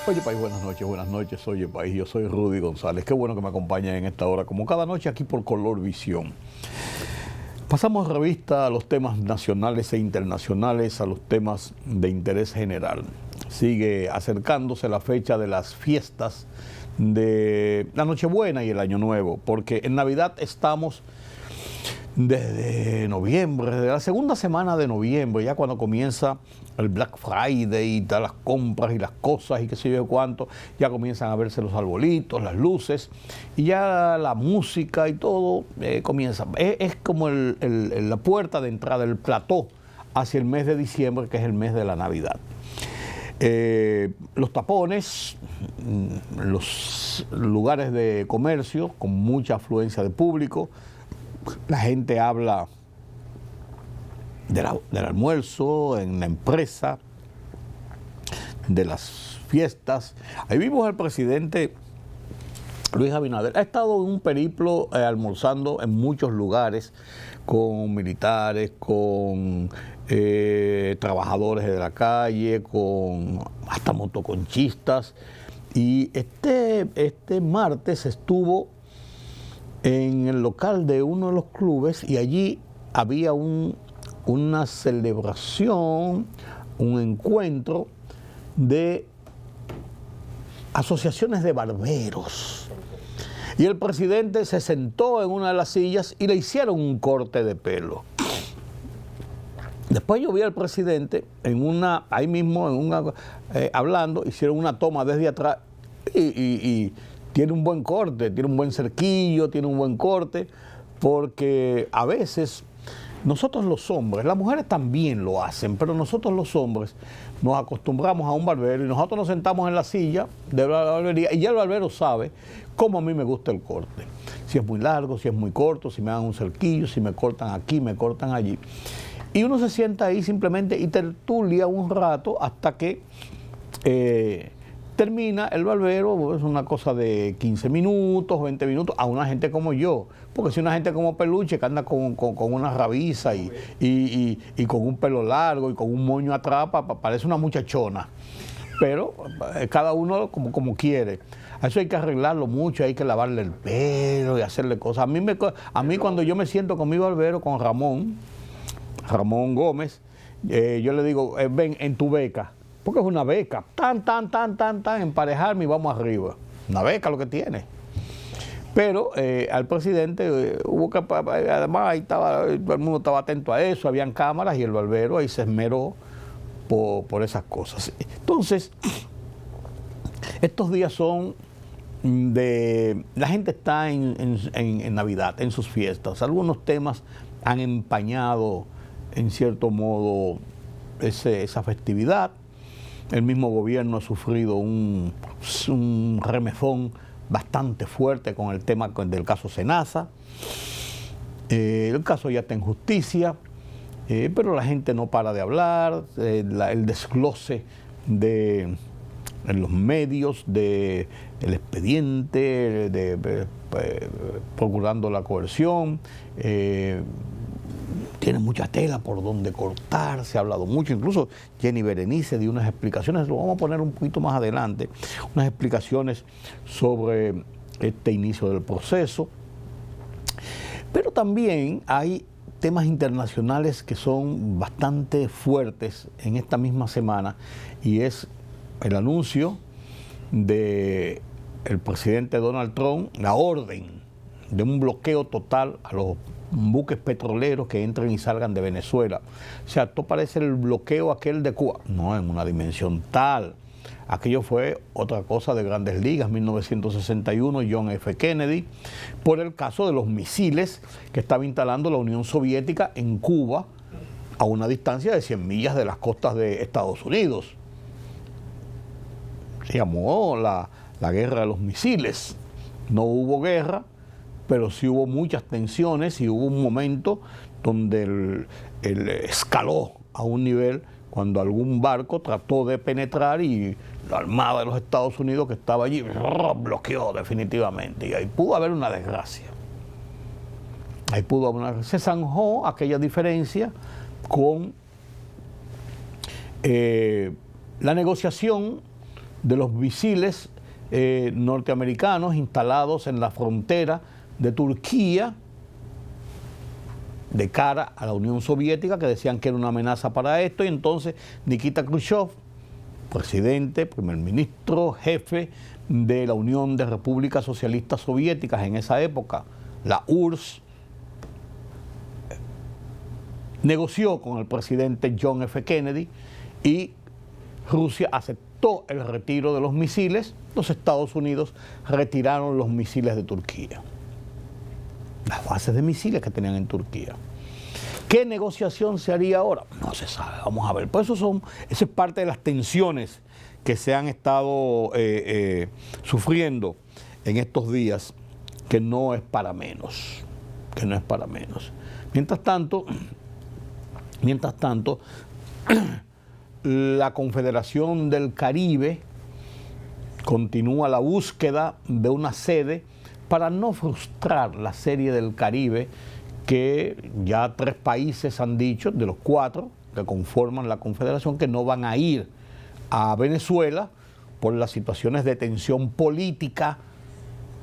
Oye País, buenas noches, oye País, yo soy Rudy González, qué bueno que me acompañen en esta hora, como cada noche aquí por Color Visión. Pasamos revista a los temas nacionales e internacionales, a los temas de interés general. Sigue acercándose la fecha de las fiestas de la Nochebuena y el Año Nuevo, porque en Navidad estamos desde noviembre, desde la segunda semana de noviembre, ya cuando comienza el Black Friday y todas las compras y las cosas y qué sé yo cuánto, ya comienzan a verse los arbolitos, las luces, y ya la música y todo comienza. Es como la puerta de entrada, el plató hacia el mes de diciembre, que es el mes de la Navidad. Los tapones, los lugares de comercio con mucha afluencia de público, la gente habla del almuerzo en la empresa, de las fiestas. Ahí vimos al presidente Luis Abinader. Ha estado en un periplo almorzando en muchos lugares con militares, con trabajadores de la calle, con hasta motoconchistas. Y este martes estuvo en el local de uno de los clubes y allí había una celebración, un encuentro de asociaciones de barberos. Y el presidente se sentó en una de las sillas y le hicieron un corte de pelo. Después yo vi al presidente ahí mismo, hablando, hicieron una toma desde atrás y tiene un buen corte, tiene un buen cerquillo, tiene un buen corte, porque a veces nosotros los hombres, las mujeres también lo hacen, pero nosotros los hombres nos acostumbramos a un barbero y nosotros nos sentamos en la silla de la barbería y ya el barbero sabe cómo a mí me gusta el corte. Si es muy largo, si es muy corto, si me dan un cerquillo, si me cortan aquí, me cortan allí. Y uno se sienta ahí simplemente y tertulia un rato hasta que termina el barbero. Es una cosa de 15 minutos, 20 minutos, a una gente como yo. Porque si una gente como Peluche, que anda con una rabiza y con un pelo largo y con un moño atrás, parece una muchachona. Pero cada uno como quiere. A eso hay que arreglarlo mucho, hay que lavarle el pelo y hacerle cosas. A mí cuando yo me siento con mi barbero, con Ramón Gómez, yo le digo, ven en tu beca. Porque es una beca, emparejarme y vamos arriba. Una beca lo que tiene. Pero al presidente hubo que, además ahí todo el mundo estaba atento a eso, habían cámaras y el barbero ahí se esmeró por esas cosas. Entonces, estos días son la gente está en Navidad, en sus fiestas. Algunos temas han empañado, en cierto modo, esa festividad. El mismo gobierno ha sufrido un remesón bastante fuerte con el tema del caso Senasa. El caso ya está en justicia, pero la gente no para de hablar. El desglose en los medios del expediente, procurando la coerción. Tiene mucha tela por donde cortar, se ha hablado mucho, incluso Jenny Berenice dio unas explicaciones, lo vamos a poner un poquito más adelante, unas explicaciones sobre este inicio del proceso. Pero también hay temas internacionales que son bastante fuertes en esta misma semana, y es el anuncio del presidente Donald Trump, la orden de un bloqueo total a los buques petroleros que entren y salgan de Venezuela. O sea, esto parece el bloqueo aquel de Cuba. No, en una dimensión tal. Aquello fue otra cosa de Grandes Ligas, 1961, John F. Kennedy, por el caso de los misiles que estaba instalando la Unión Soviética en Cuba a una distancia de 100 millas de las costas de Estados Unidos. Se llamó la guerra de los misiles. No hubo guerra, pero sí hubo muchas tensiones y hubo un momento donde él escaló a un nivel cuando algún barco trató de penetrar y la Armada de los Estados Unidos que estaba allí bloqueó definitivamente, y ahí pudo haber una desgracia. Se zanjó aquella diferencia con la negociación de los misiles norteamericanos instalados en la frontera de Turquía de cara a la Unión Soviética, que decían que era una amenaza para esto, y entonces Nikita Khrushchev, presidente, primer ministro, jefe de la Unión de Repúblicas Socialistas Soviéticas en esa época, la URSS, negoció con el presidente John F. Kennedy y Rusia aceptó el retiro de los misiles. Los Estados Unidos retiraron los misiles de Turquía, las bases de misiles que tenían en Turquía. ¿Qué negociación se haría ahora? No se sabe, vamos a ver. Por eso es parte de las tensiones que se han estado sufriendo en estos días, que no es para menos, Mientras tanto, la Confederación del Caribe continúa la búsqueda de una sede para no frustrar la Serie del Caribe, que ya 3 países han dicho, de los 4 que conforman la Confederación, que no van a ir a Venezuela por las situaciones de tensión política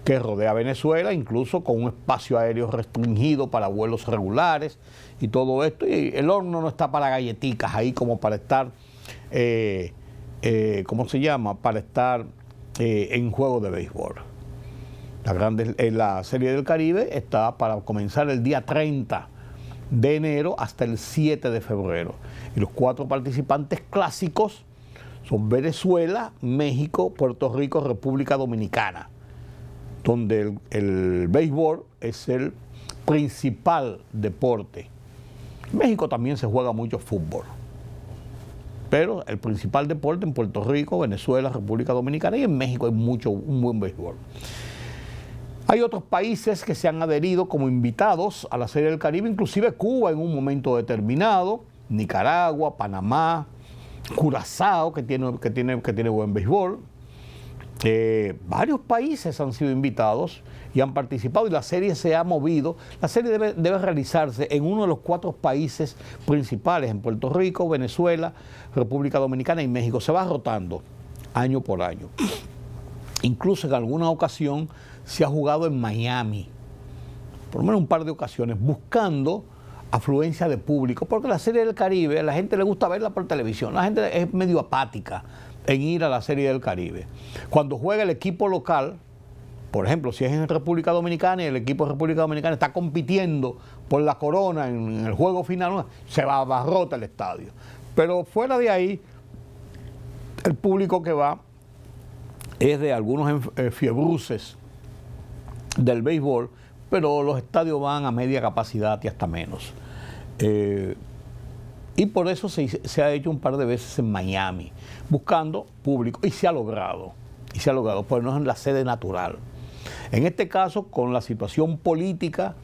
que rodea a Venezuela, incluso con un espacio aéreo restringido para vuelos regulares y todo esto. Y el horno no está para galletitas ahí como para estar, para estar en juego de béisbol. La Serie del Caribe está para comenzar el día 30 de enero hasta el 7 de febrero. Y los 4 participantes clásicos son Venezuela, México, Puerto Rico, República Dominicana, donde el béisbol es el principal deporte. En México también se juega mucho fútbol, pero el principal deporte en Puerto Rico, Venezuela, República Dominicana, y en México hay un buen béisbol. Hay otros países que se han adherido como invitados a la Serie del Caribe, inclusive Cuba en un momento determinado, Nicaragua, Panamá, Curazao, que tiene buen béisbol. Varios países han sido invitados y han participado, y la serie se ha movido. La serie debe realizarse en uno de los 4 países principales, en Puerto Rico, Venezuela, República Dominicana y México. Se va rotando año por año. Incluso en alguna ocasión se ha jugado en Miami, por lo menos un par de ocasiones, buscando afluencia de público, porque la Serie del Caribe, a la gente le gusta verla por televisión, la gente es medio apática en ir a la Serie del Caribe. Cuando juega el equipo local, por ejemplo, si es en República Dominicana y el equipo de República Dominicana está compitiendo por la corona en el juego final, se va a abarrota el estadio. Pero fuera de ahí, el público que va es de algunos fiebruces del béisbol, pero los estadios van a media capacidad y hasta menos. Y por eso se ha hecho un par de veces en Miami, buscando público, y se ha logrado, pues no es la sede natural. En este caso, con la situación política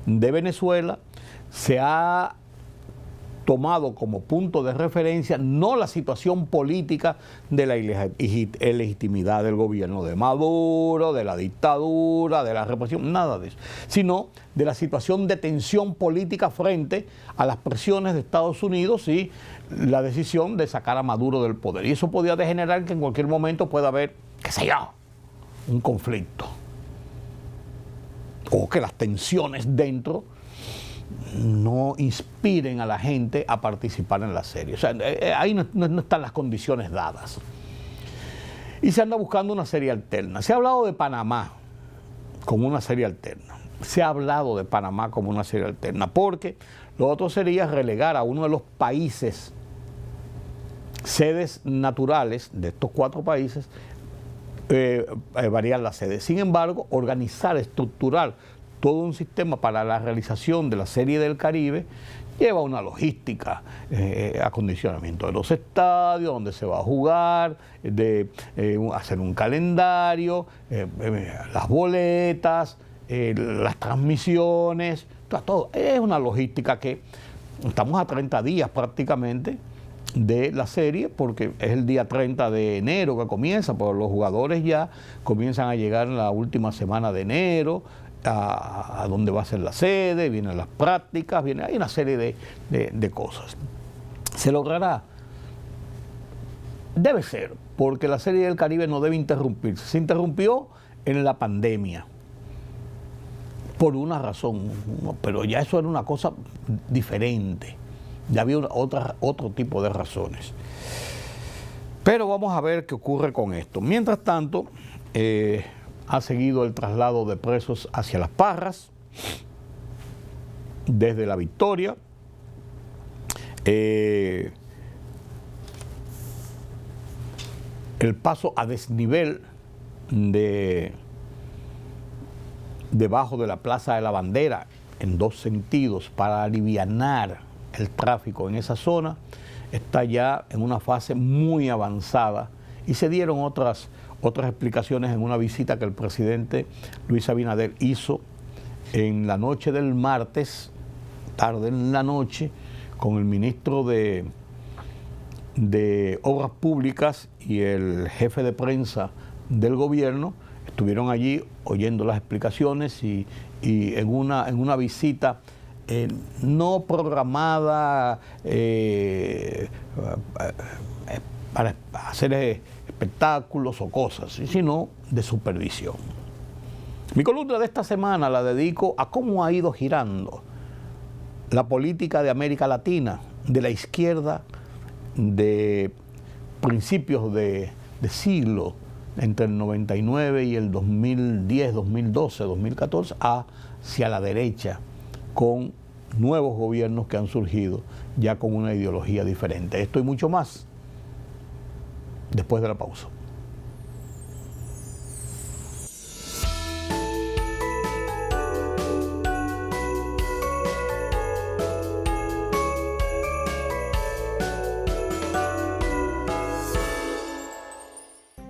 de Venezuela, se ha tomado como punto de referencia no la situación política de la ilegitimidad del gobierno de Maduro, de la dictadura, de la represión, nada de eso, sino de la situación de tensión política frente a las presiones de Estados Unidos y la decisión de sacar a Maduro del poder. Y eso podía degenerar que en cualquier momento pueda haber, qué sé yo, un conflicto, o que las tensiones dentro no inspiren a la gente a participar en la serie. O sea, ahí no están las condiciones dadas. Y se anda buscando una serie alterna. Se ha hablado de Panamá como una serie alterna. Porque lo otro sería relegar a uno de los países, sedes naturales de estos 4 países, variar la sede. Sin embargo, organizar, estructurar todo un sistema para la realización de la Serie del Caribe lleva una logística, acondicionamiento de los estadios, donde se va a jugar, hacer un calendario, las boletas, las transmisiones, todo. Es una logística que estamos a 30 días prácticamente de la serie, porque es el día 30 de enero que comienza, pero los jugadores ya comienzan a llegar en la última semana de enero, a donde va a ser la sede, vienen las prácticas, hay una serie de cosas. ¿Se logrará? Debe ser, porque la Serie del Caribe no debe interrumpirse. Se interrumpió en la pandemia, por una razón, pero ya eso era una cosa diferente. Ya había otro tipo de razones. Pero vamos a ver qué ocurre con esto. Mientras tanto, ha seguido el traslado de presos hacia Las Parras, desde La Victoria. El paso a desnivel debajo de la Plaza de la Bandera, en dos sentidos, para alivianar el tráfico en esa zona, está ya en una fase muy avanzada, y se dieron otras explicaciones en una visita que el presidente Luis Abinader hizo en la noche del martes, tarde en la noche, con el ministro de Obras Públicas y el jefe de prensa del gobierno. Estuvieron allí oyendo las explicaciones y en una visita no programada para hacer espectáculos o cosas, sino de supervisión. Mi columna de esta semana la dedico a cómo ha ido girando la política de América Latina, de la izquierda, de principios de siglo, entre el 99 y el 2010, 2012, 2014, hacia la derecha, con nuevos gobiernos que han surgido ya con una ideología diferente. Esto y mucho más después de la pausa.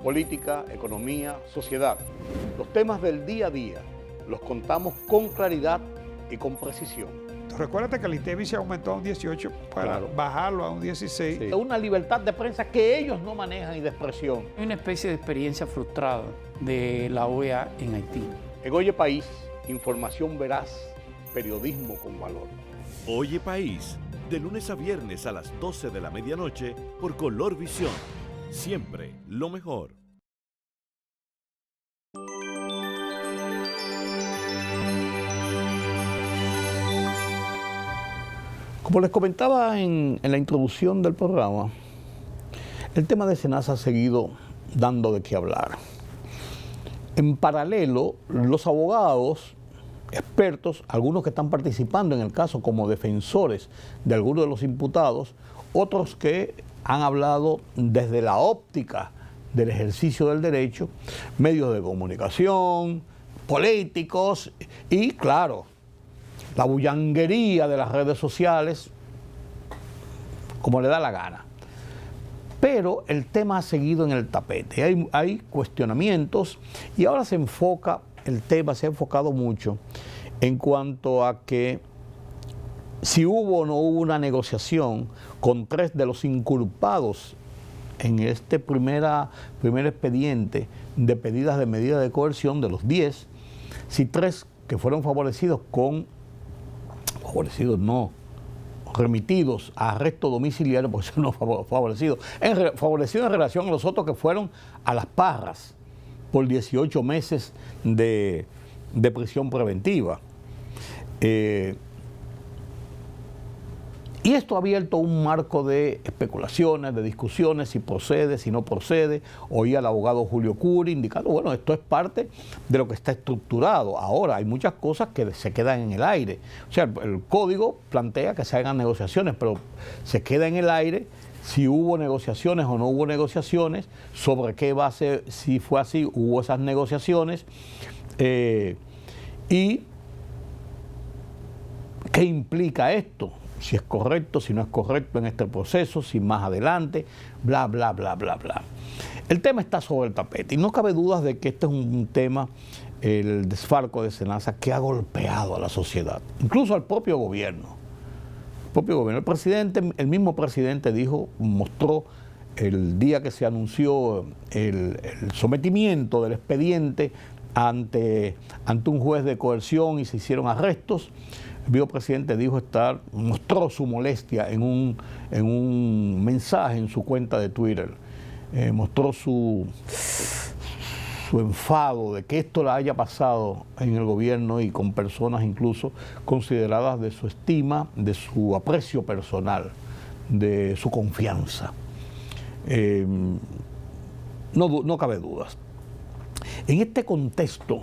Política, economía, sociedad. Los temas del día a día los contamos con claridad y con precisión. Recuérdate que el INTEVI se aumentó a un 18 para bajarlo a un 16. Sí. Una libertad de prensa que ellos no manejan y de expresión. Hay una especie de experiencia frustrada de la OEA en Haití. En Oye País, información veraz, periodismo con valor. Oye País, de lunes a viernes a las 12 de la medianoche por Color Visión. Siempre lo mejor. Como les comentaba en la introducción del programa, el tema de SENASA ha seguido dando de qué hablar. En paralelo, los abogados, expertos, algunos que están participando en el caso como defensores de algunos de los imputados, otros que han hablado desde la óptica del ejercicio del derecho, medios de comunicación, políticos y, claro, la bullanguería de las redes sociales, como le da la gana. Pero el tema ha seguido en el tapete, hay cuestionamientos y ahora el tema se ha enfocado mucho en cuanto a que si hubo o no hubo una negociación con 3 de los inculpados en este primer expediente de pedidas de medida de coerción de los 10, si 3 que fueron remitidos a arresto domiciliario, porque eso no favorecido en relación a los otros que fueron a Las Parras por 18 meses de prisión preventiva. Y esto ha abierto un marco de especulaciones, de discusiones, si procede, si no procede. Oí al abogado Julio Curi indicando, bueno, esto es parte de lo que está estructurado. Ahora, hay muchas cosas que se quedan en el aire. O sea, el código plantea que se hagan negociaciones, pero se queda en el aire si hubo negociaciones o no hubo negociaciones, sobre qué base, si fue así, hubo esas negociaciones, y qué implica esto. Si es correcto, si no es correcto en este proceso, si más adelante, bla, bla, bla, bla, bla. El tema está sobre el tapete y no cabe dudas de que este es un tema, el desfalco de SENASA, que ha golpeado a la sociedad, incluso al propio gobierno. El presidente, el mismo presidente mostró el día que se anunció el sometimiento del expediente ante un juez de coerción y se hicieron arrestos. El vicepresidente mostró su molestia en un mensaje en su cuenta de Twitter. mostró su enfado de que esto le haya pasado en el gobierno y con personas incluso consideradas de su estima, de su aprecio personal, de su confianza. No cabe dudas. En este contexto,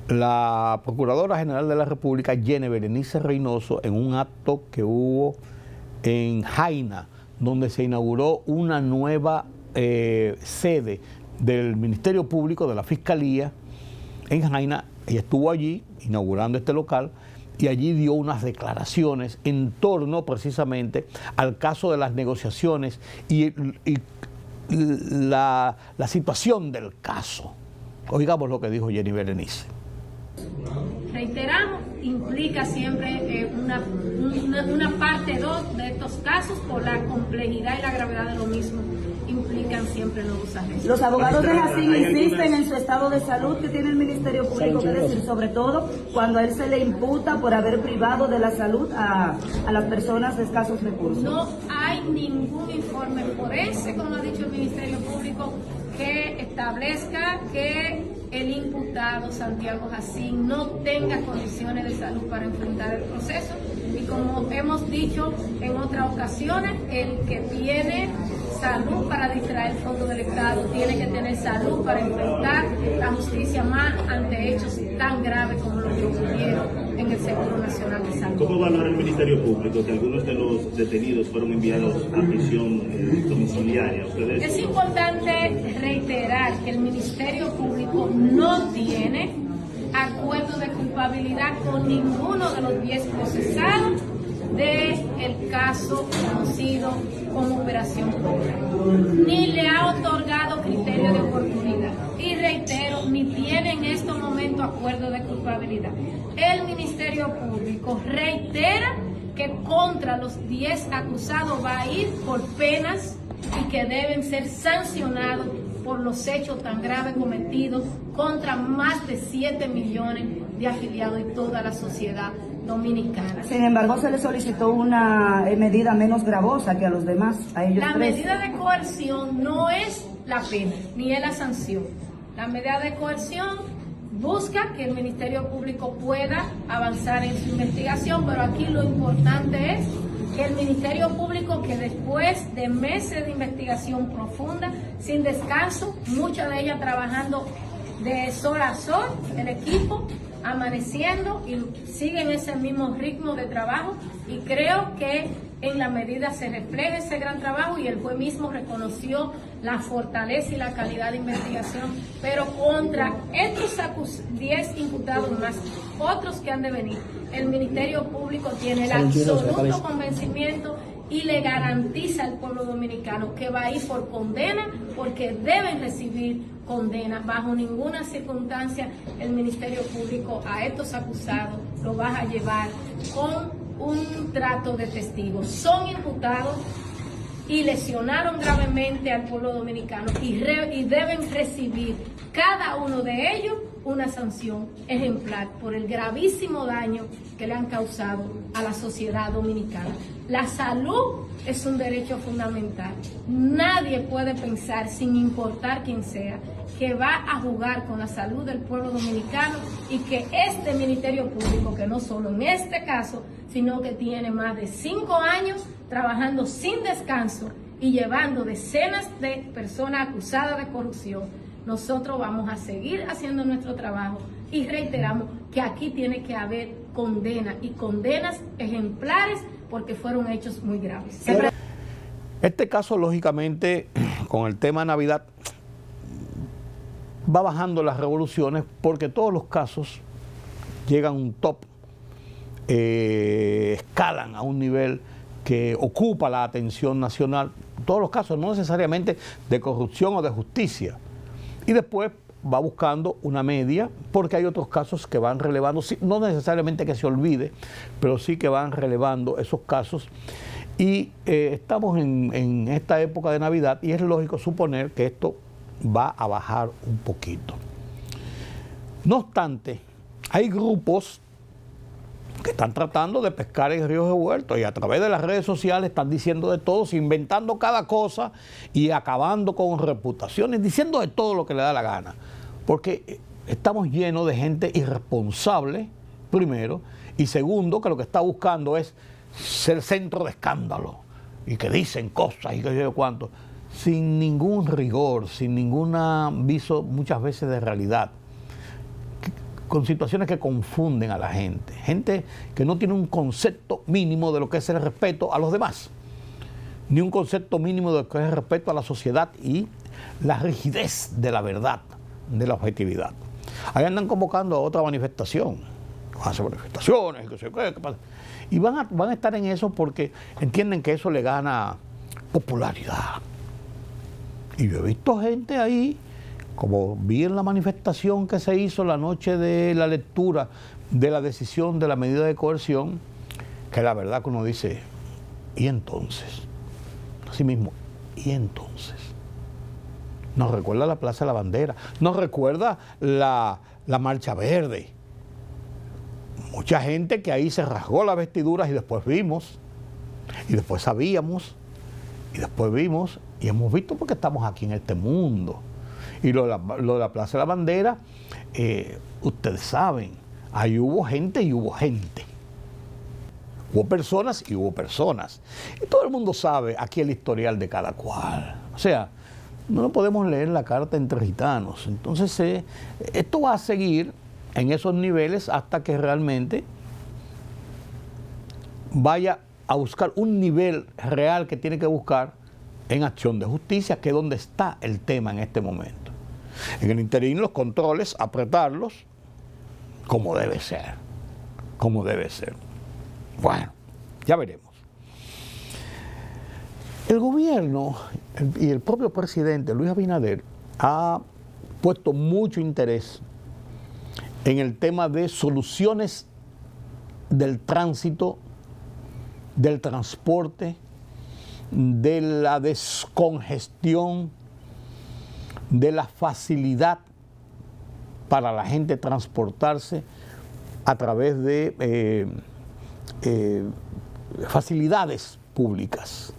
la Procuradora General de la República, Jenny Berenice Reynoso, en un acto que hubo en Jaina, donde se inauguró una nueva sede del Ministerio Público, de la Fiscalía, en Jaina, ella estuvo allí inaugurando este local y allí dio unas declaraciones en torno precisamente al caso de las negociaciones y la situación del caso. Oigamos lo que dijo Jenny Berenice. Reiteramos, implica siempre una parte 2 de estos casos por la complejidad y la gravedad de lo mismo. Implican siempre nuevos arrestos. Los abogados de Jacín insisten en su estado de salud que tiene el Ministerio Público que decir, sobre todo cuando a él se le imputa por haber privado de la salud a las personas de escasos recursos. No hay ningún informe forense, como ha dicho el Ministerio Público, que establezca que el imputado Santiago Jacín no tenga condiciones de salud para enfrentar el proceso. Y como hemos dicho en otras ocasiones, el que tiene salud para distraer el fondo del Estado tiene que tener salud para enfrentar la justicia más ante hechos tan graves como los que ocurrieron en el Seguro Nacional de Salud. ¿Cómo valora el Ministerio Público que algunos de los detenidos fueron enviados a prisión domiciliaria? Es importante reiterar que el Ministerio Público no tiene acuerdo de culpabilidad con ninguno de los 10 procesados del caso conocido como Operación Cobra, ni le ha otorgado criterio de oportunidad y reitero, ni tiene en estos momentos acuerdo de culpabilidad. El Ministerio Público reitera que contra los 10 acusados va a ir por penas y que deben ser sancionados por los hechos tan graves cometidos contra más de 7 millones de afiliados y toda la sociedad dominicana. Sin embargo, se le solicitó una medida menos gravosa que a los demás, a ellos La tres. medida de coerción no es la pena, ni es la sanción. La medida de coerción busca que el Ministerio Público pueda avanzar en su investigación, pero aquí lo importante es que el Ministerio Público, que después de meses de investigación profunda, sin descanso, muchas de ellas trabajando de sol a sol, el equipo amaneciendo y siguen ese mismo ritmo de trabajo, y creo que en la medida se refleja ese gran trabajo y el juez mismo reconoció la fortaleza y la calidad de investigación, pero contra estos 10 imputados más, otros que han de venir, el Ministerio Público tiene el absoluto convencimiento y le garantiza al pueblo dominicano que va a ir por condena, porque deben recibir condena. Bajo ninguna circunstancia el Ministerio Público a estos acusados lo va a llevar con un trato de testigos. Son imputados y lesionaron gravemente al pueblo dominicano y deben recibir cada uno de ellos una sanción ejemplar por el gravísimo daño que le han causado a la sociedad dominicana. La salud es un derecho fundamental. Nadie puede pensar, sin importar quién sea, que va a jugar con la salud del pueblo dominicano y que este Ministerio Público, que no solo en este caso, sino que tiene más de 5 años trabajando sin descanso y llevando decenas de personas acusadas de corrupción, nosotros vamos a seguir haciendo nuestro trabajo y reiteramos que aquí tiene que haber condena y condenas ejemplares porque fueron hechos muy graves. Este caso, lógicamente, con el tema Navidad, va bajando las revoluciones porque todos los casos llegan a un top, escalan a un nivel que ocupa la atención nacional. Todos los casos, no necesariamente de corrupción o de justicia. Y después va buscando una media, porque hay otros casos que van relevando, no necesariamente que se olvide, pero sí que van relevando esos casos. Y estamos en esta época de Navidad y es lógico suponer que esto va a bajar un poquito. No obstante, hay grupos que están tratando de pescar en ríos revueltos y a través de las redes sociales están diciendo de todo, inventando cada cosa y acabando con reputaciones, diciendo de todo lo que le da la gana. Porque estamos llenos de gente irresponsable, primero, y segundo, que lo que está buscando es ser centro de escándalo y que dicen cosas y que yo sé cuánto, sin ningún rigor, sin ningún aviso muchas veces de realidad, con situaciones que confunden a la gente que no tiene un concepto mínimo de lo que es el respeto a los demás, ni un concepto mínimo de lo que es el respeto a la sociedad y la rigidez de la verdad, de la objetividad. Ahí andan convocando a otra manifestación, hacen manifestaciones, qué pasa. Y van a estar en eso porque entienden que eso le gana popularidad. Y yo he visto gente ahí, como vi en la manifestación que se hizo la noche de la lectura de la decisión de la medida de coerción, que la verdad que uno dice, ¿y entonces? Así mismo, ¿y entonces? Nos recuerda la Plaza de la Bandera, nos recuerda la Marcha Verde. Mucha gente que ahí se rasgó las vestiduras y después vimos, y después sabíamos, y después vimos, y hemos visto porque estamos aquí en este mundo. Y lo de la Plaza de la Bandera, ustedes saben, ahí hubo gente y hubo gente. Hubo personas y hubo personas. Y todo el mundo sabe aquí el historial de cada cual. O sea, no podemos leer la carta entre gitanos. Entonces, esto va a seguir en esos niveles hasta que realmente vaya a buscar un nivel real que tiene que buscar en acción de justicia, que es donde está el tema en este momento. En el interín, los controles, apretarlos como debe ser. Como debe ser. Bueno, ya veremos. El gobierno y el propio presidente Luis Abinader ha puesto mucho interés en el tema de soluciones del tránsito, del transporte, de la descongestión, de la facilidad para la gente transportarse a través de facilidades públicas.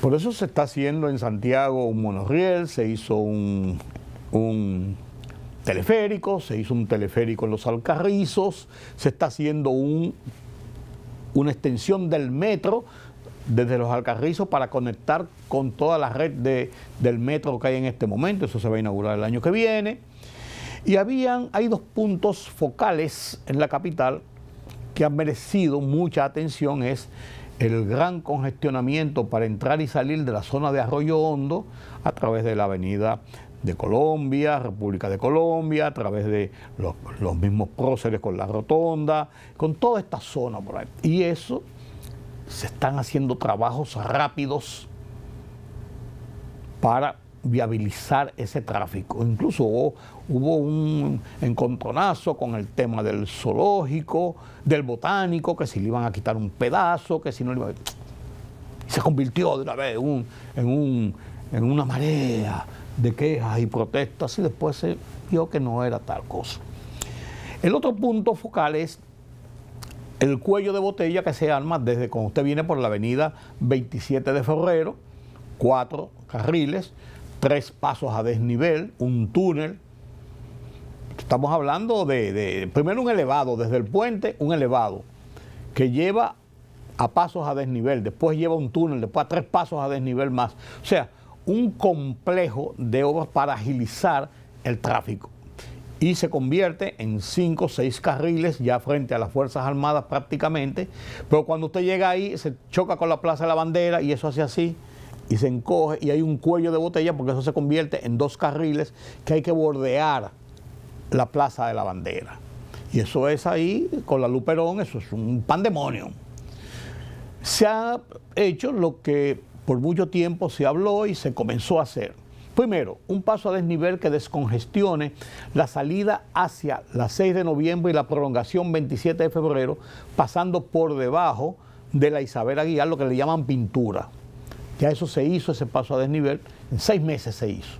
Por eso se está haciendo en Santiago un monorriel, se hizo un teleférico, se hizo un teleférico en los Alcarrizos, se está haciendo una extensión del metro desde los Alcarrizos para conectar con toda la red del metro que hay en este momento. Eso se va a inaugurar el año que viene. Y hay dos puntos focales en la capital que han merecido mucha atención. Es el gran congestionamiento para entrar y salir de la zona de Arroyo Hondo a través de la avenida de Colombia, República de Colombia, a través de los mismos próceres con la rotonda, con toda esta zona por ahí. Y eso, se están haciendo trabajos rápidos para viabilizar ese tráfico. Incluso hubo un encontronazo con el tema del zoológico, del botánico, que si le iban a quitar un pedazo, que si no le iban a... Se convirtió de una vez en una marea de quejas y protestas y después se vio que no era tal cosa. El otro punto focal es el cuello de botella que se arma desde cuando usted viene por la avenida 27 de febrero, 4 carriles, 3 pasos a desnivel, un túnel. Estamos hablando de primero un elevado, desde el puente un elevado que lleva a pasos a desnivel, después lleva un túnel, después a 3 pasos a desnivel más. O sea, un complejo de obras para agilizar el tráfico. Y se convierte en 5 o 6 carriles ya frente a las Fuerzas Armadas prácticamente, pero cuando usted llega ahí se choca con la Plaza de la Bandera y eso hace así y se encoge y hay un cuello de botella porque eso se convierte en 2 carriles que hay que bordear la Plaza de la Bandera. Y eso es ahí con la Luperón, eso es un pandemonio. Se ha hecho lo que por mucho tiempo se habló y se comenzó a hacer. Primero, un paso a desnivel que descongestione la salida hacia la 6 de noviembre y la prolongación 27 de febrero, pasando por debajo de la Isabel Aguilar, lo que le llaman pintura. Ya eso se hizo, ese paso a desnivel, en 6 meses se hizo.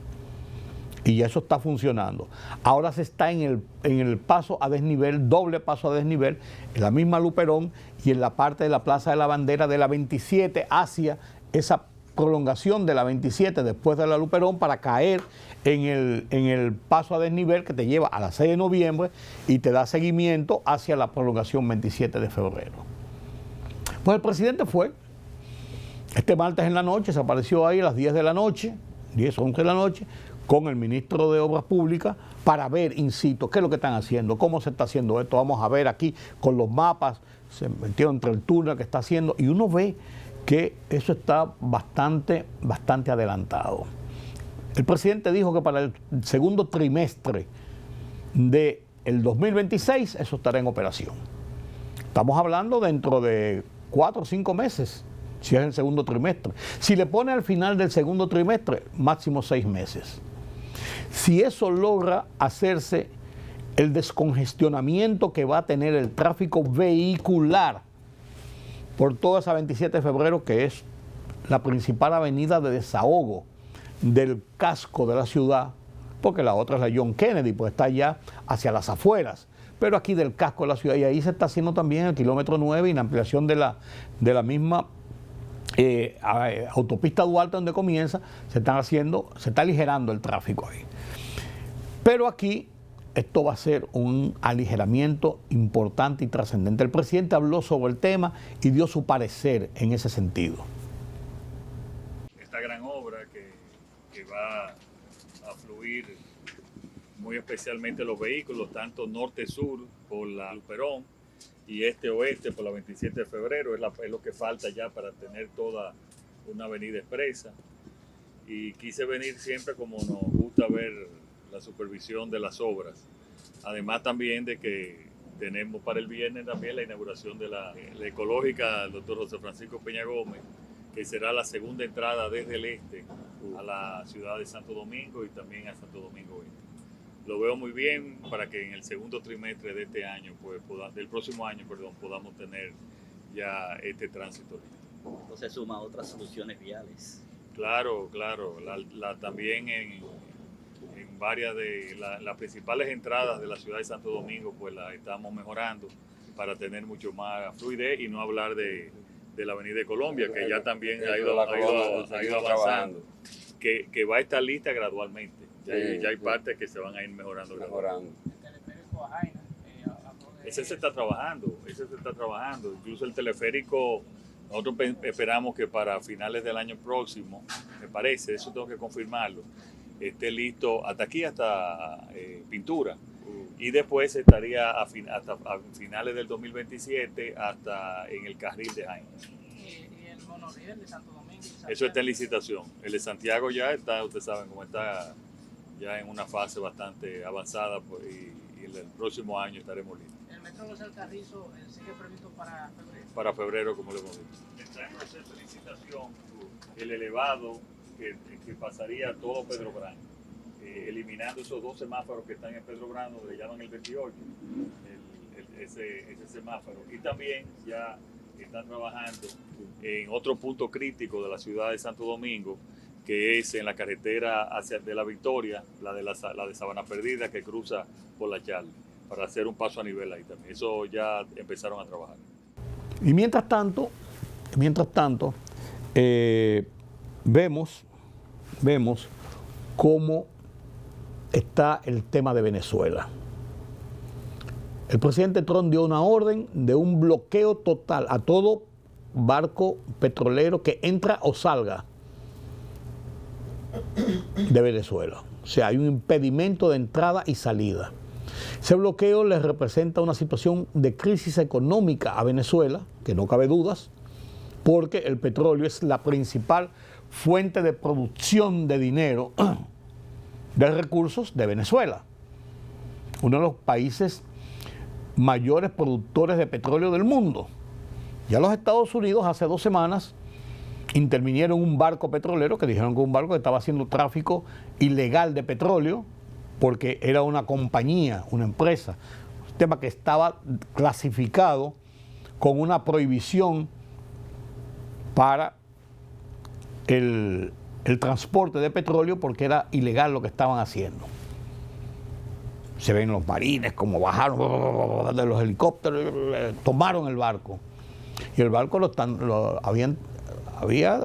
Y ya eso está funcionando. Ahora se está en el paso a desnivel, doble paso a desnivel, en la misma Luperón y en la parte de la Plaza de la Bandera de la 27 hacia esa prolongación de la 27 después de la Luperón para caer en el paso a desnivel que te lleva a la 6 de noviembre y te da seguimiento hacia la prolongación 27 de febrero. Pues el presidente fue este martes en la noche, se apareció ahí a las 10 de la noche, 10 o 11 de la noche, con el ministro de Obras Públicas para ver in situ qué es lo que están haciendo, cómo se está haciendo esto. Vamos a ver aquí con los mapas, se metieron entre el túnel que está haciendo y uno ve que eso está bastante adelantado. El presidente dijo que para el segundo trimestre del 2026 eso estará en operación. Estamos hablando dentro de 4 o 5 meses, si es el segundo trimestre. Si le pone al final del segundo trimestre, máximo 6 meses. Si eso logra hacerse, el descongestionamiento que va a tener el tráfico vehicular por toda esa 27 de febrero, que es la principal avenida de desahogo del casco de la ciudad, porque la otra es la John Kennedy, pues está allá hacia las afueras, pero aquí del casco de la ciudad, y ahí se está haciendo también el kilómetro 9 y la ampliación de la misma autopista Duarte donde comienza, se está aligerando el tráfico ahí. Pero aquí esto va a ser un aligeramiento importante y trascendente. El presidente habló sobre el tema y dio su parecer en ese sentido. Esta gran obra que va a fluir muy especialmente los vehículos, tanto norte-sur por la Luperón y este-oeste por la 27 de febrero, es lo que falta ya para tener toda una avenida expresa. Y quise venir siempre como nos gusta ver la supervisión de las obras. Además también de que tenemos para el viernes también la inauguración de la ecológica del doctor José Francisco Peña Gómez, que será la segunda entrada desde el este a la ciudad de Santo Domingo y también a Santo Domingo Este. Lo veo muy bien para que en el segundo trimestre de este año, del próximo año, podamos tener ya este tránsito. Entonces suma otras soluciones viales. Claro. También en varias de las principales entradas de la ciudad de Santo Domingo, pues las estamos mejorando para tener mucho más fluidez y no hablar de la Avenida de Colombia, que ya también ha ido avanzando, que va a estar lista gradualmente. Ya hay partes que se van a ir mejorando. Ese se está trabajando. Incluso el teleférico, nosotros esperamos que para finales del año próximo, me parece, eso tengo que confirmarlo, esté listo hasta aquí, hasta pintura. Y después estaría hasta a finales del 2027 hasta en el carril de Jaime. ¿Y el monorriel de Santo Domingo? Eso está en licitación. El de Santiago ya está, ustedes saben cómo está, ya en una fase bastante avanzada, pues, y el próximo año estaremos listos. ¿El metro José Alcarrizo sigue previsto para febrero? Para febrero, como lo hemos dicho. Está en proceso de licitación el elevado que pasaría todo Pedro Brán, eliminando esos 2 semáforos que están en Pedro Brán, donde le llaman el 28, ese semáforo. Y también ya están trabajando en otro punto crítico de la ciudad de Santo Domingo, que es en la carretera de la Victoria, la de Sabana Perdida, que cruza por la Charlie, para hacer un paso a nivel ahí también. Eso ya empezaron a trabajar. Y mientras tanto, vemos cómo está el tema de Venezuela. El presidente Trump dio una orden de un bloqueo total a todo barco petrolero que entra o salga de Venezuela. O sea, hay un impedimento de entrada y salida. Ese bloqueo les representa una situación de crisis económica a Venezuela, que no cabe dudas, porque el petróleo es la principal fuente de producción de dinero de recursos de Venezuela. Uno de los países mayores productores de petróleo del mundo. Ya los Estados Unidos hace 2 semanas intervinieron un barco petrolero, que dijeron que un barco que estaba haciendo tráfico ilegal de petróleo, porque era una compañía, una empresa, un tema que estaba clasificado con una prohibición para el transporte de petróleo porque era ilegal lo que estaban haciendo. Se ven los marines como bajaron de los helicópteros, tomaron el barco. Y el barco había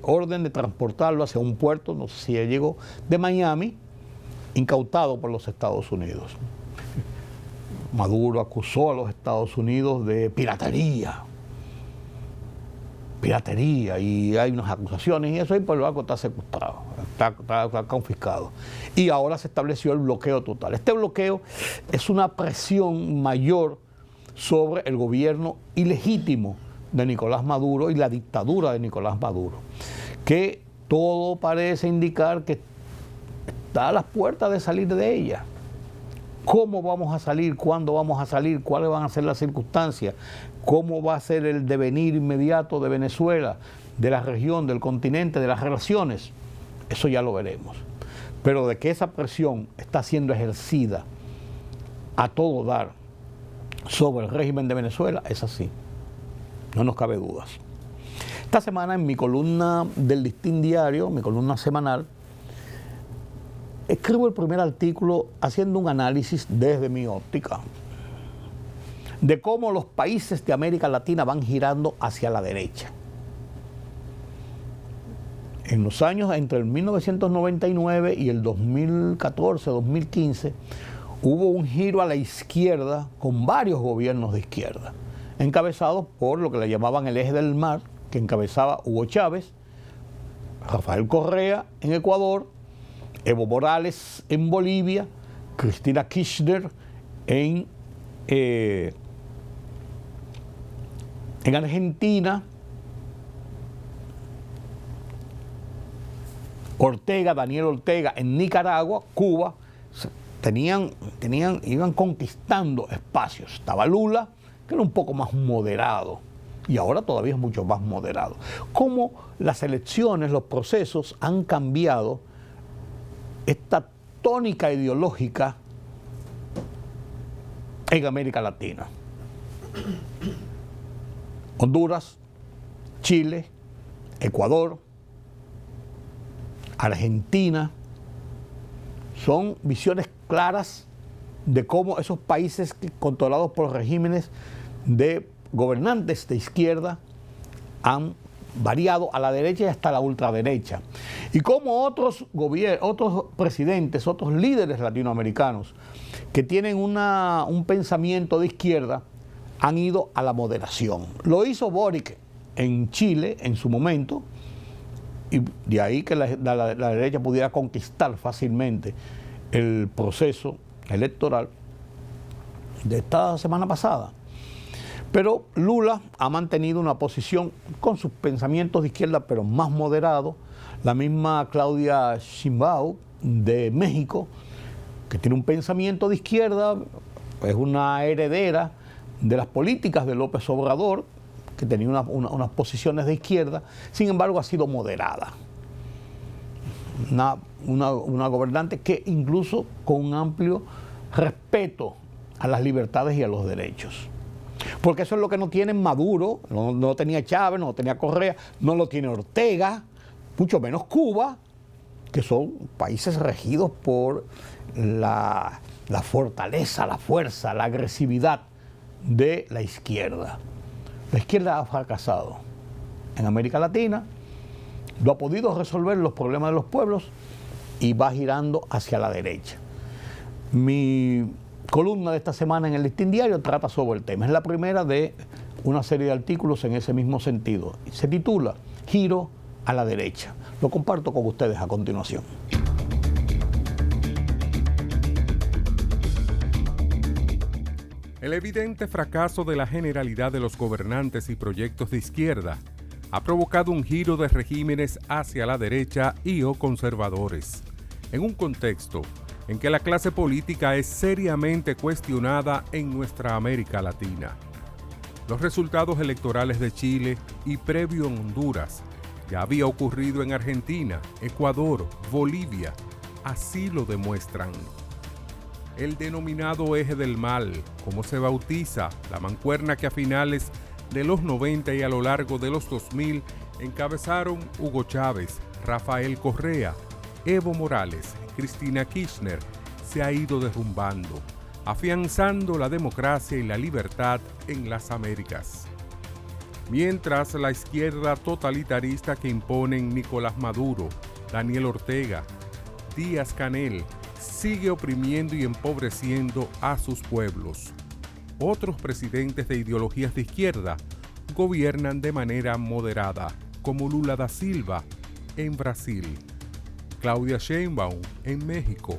orden de transportarlo hacia un puerto, no sé si ya llegó, de Miami, incautado por los Estados Unidos. Maduro acusó a los Estados Unidos de piratería, y hay unas acusaciones y eso, y pues el barco está secuestrado, está confiscado. Y ahora se estableció el bloqueo total. Este bloqueo es una presión mayor sobre el gobierno ilegítimo de Nicolás Maduro y la dictadura de Nicolás Maduro, que todo parece indicar que está a las puertas de salir de ella. ¿Cómo vamos a salir? ¿Cuándo vamos a salir? ¿Cuáles van a ser las circunstancias? ¿Cómo va a ser el devenir inmediato de Venezuela, de la región, del continente, de las relaciones? Eso ya lo veremos. Pero de que esa presión está siendo ejercida a todo dar sobre el régimen de Venezuela, es así. No nos cabe dudas. Esta semana en mi columna del Listín Diario, mi columna semanal, escribo el primer artículo haciendo un análisis desde mi óptica de cómo los países de América Latina van girando hacia la derecha. En los años entre el 1999 y el 2014-2015 hubo un giro a la izquierda con varios gobiernos de izquierda, encabezados por lo que le llamaban el eje del mar, que encabezaba Hugo Chávez, Rafael Correa en Ecuador, Evo Morales en Bolivia, Cristina Kirchner en Argentina, Daniel Ortega en Nicaragua, Cuba, iban conquistando espacios. Estaba Lula, que era un poco más moderado, y ahora todavía es mucho más moderado. Cómo las elecciones, los procesos han cambiado esta tónica ideológica en América Latina. Honduras, Chile, Ecuador, Argentina, son visiones claras de cómo esos países controlados por regímenes de gobernantes de izquierda han variado a la derecha y hasta la ultraderecha. Y cómo otros presidentes, otros líderes latinoamericanos que tienen un pensamiento de izquierda han ido a la moderación. Lo hizo Boric en Chile en su momento, y de ahí que la derecha pudiera conquistar fácilmente el proceso electoral de esta semana pasada. Pero Lula ha mantenido una posición con sus pensamientos de izquierda, pero más moderado. La misma Claudia Sheinbaum de México, que tiene un pensamiento de izquierda, es una heredera de las políticas de López Obrador, que tenía unas posiciones de izquierda, sin embargo ha sido moderada. Una gobernante que incluso con un amplio respeto a las libertades y a los derechos. Porque eso es lo que no tiene Maduro, no tenía Chávez, no tenía Correa, no lo tiene Ortega, mucho menos Cuba, que son países regidos por la fortaleza, la fuerza, la agresividad de la izquierda. La izquierda ha fracasado en América Latina, no ha podido resolver los problemas de los pueblos y va girando hacia la derecha. Mi columna de esta semana en el Listín Diario trata sobre el tema. Es la primera de una serie de artículos en ese mismo sentido. Se titula Giro a la derecha. Lo comparto con ustedes a continuación. El evidente fracaso de la generalidad de los gobernantes y proyectos de izquierda ha provocado un giro de regímenes hacia la derecha y o conservadores, en un contexto en que la clase política es seriamente cuestionada en nuestra América Latina. Los resultados electorales de Chile y previo en Honduras ya había ocurrido en Argentina, Ecuador, Bolivia, así lo demuestran. El denominado eje del mal, como se bautiza, la mancuerna que a finales de los 90 y a lo largo de los 2000 encabezaron Hugo Chávez, Rafael Correa, Evo Morales, Cristina Kirchner, se ha ido derrumbando, afianzando la democracia y la libertad en las Américas. Mientras la izquierda totalitarista que imponen Nicolás Maduro, Daniel Ortega, Díaz-Canel, sigue oprimiendo y empobreciendo a sus pueblos. Otros presidentes de ideologías de izquierda gobiernan de manera moderada, como Lula da Silva en Brasil, Claudia Sheinbaum en México,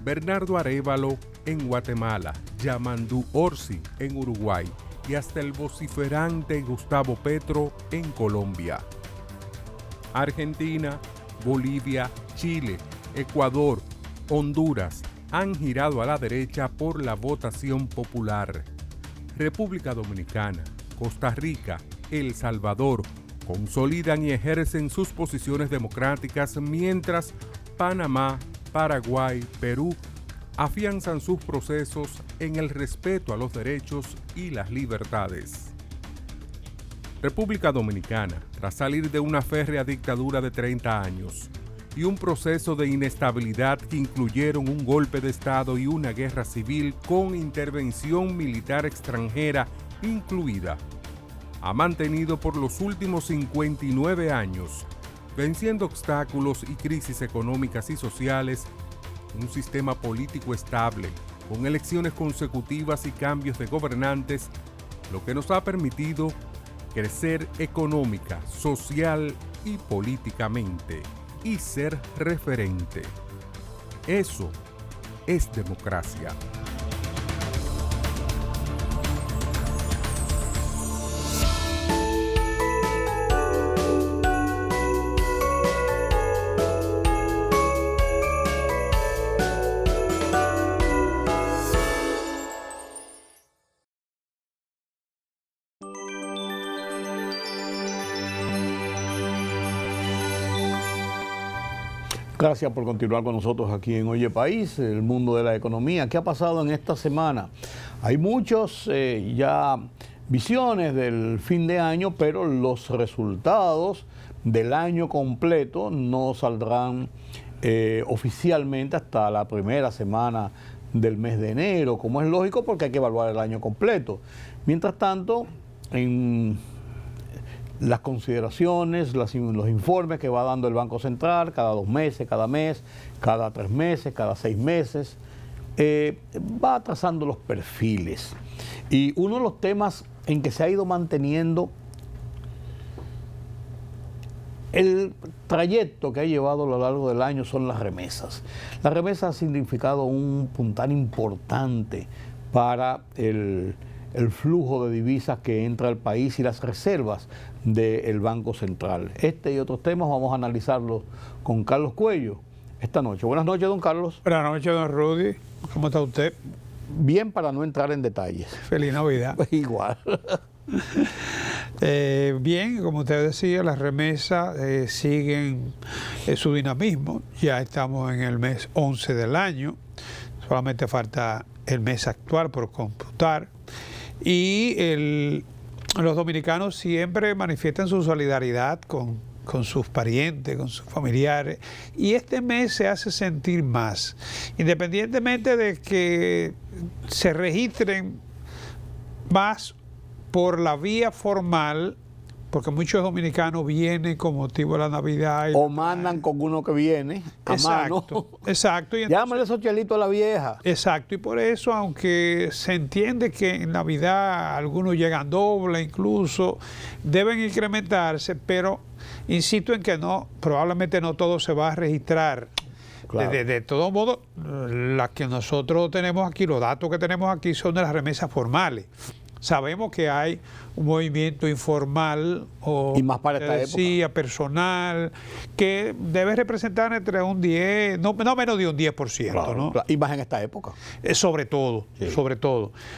Bernardo Arévalo en Guatemala, Yamandu Orsi en Uruguay y hasta el vociferante Gustavo Petro en Colombia. Argentina, Bolivia, Chile, Ecuador, Honduras han girado a la derecha por la votación popular. República Dominicana, Costa Rica, El Salvador consolidan y ejercen sus posiciones democráticas, mientras Panamá, Paraguay, Perú afianzan sus procesos en el respeto a los derechos y las libertades. República Dominicana, tras salir de una férrea dictadura de 30 años y un proceso de inestabilidad que incluyeron un golpe de Estado y una guerra civil con intervención militar extranjera incluida, ha mantenido por los últimos 59 años, venciendo obstáculos y crisis económicas y sociales, un sistema político estable, con elecciones consecutivas y cambios de gobernantes, lo que nos ha permitido crecer económica, social y políticamente, y ser referente. Eso es democracia. Gracias por continuar con nosotros aquí en Oye País, el mundo de la economía. ¿Qué ha pasado en esta semana? Hay muchos ya visiones del fin de año, pero los resultados del año completo no saldrán oficialmente hasta la primera semana del mes de enero, como es lógico porque hay que evaluar el año completo. Mientras tanto, en las consideraciones, los informes que va dando el Banco Central cada 2 meses, cada mes, cada 3 meses, cada 6 meses, va trazando los perfiles. Y uno de los temas en que se ha ido manteniendo el trayecto que ha llevado a lo largo del año son las remesas. Las remesas han significado un puntal importante para el flujo de divisas que entra al país y las reservas del Banco Central. Este y otros temas vamos a analizarlos con Carlos Cuello esta noche. Buenas noches, don Carlos. Buenas noches, don Rudy. ¿Cómo está usted? Bien, para no entrar en detalles. Feliz Navidad. Igual. Bien, como usted decía, las remesas siguen su dinamismo. Ya estamos en el mes 11 del año. Solamente falta el mes actual por computar. Y los dominicanos siempre manifiestan su solidaridad con sus parientes, con sus familiares. Y este mes se hace sentir más. Independientemente de que se registren más por la vía formal, porque muchos dominicanos vienen con motivo de la Navidad. O mandan con uno que viene a mano. Exacto. Llámale esos chelitos a la vieja. Exacto, y por eso, aunque se entiende que en Navidad algunos llegan doble, incluso, deben incrementarse, pero insisto en que no, probablemente no todo se va a registrar. Claro. De todo modo, las que nosotros tenemos aquí, los datos que tenemos aquí son de las remesas formales. Sabemos que hay un movimiento informal y más para esta época, personal, que debe representar entre un 10, no menos de un 10%. Claro, ¿no? Claro. Y más en esta época. Sobre todo.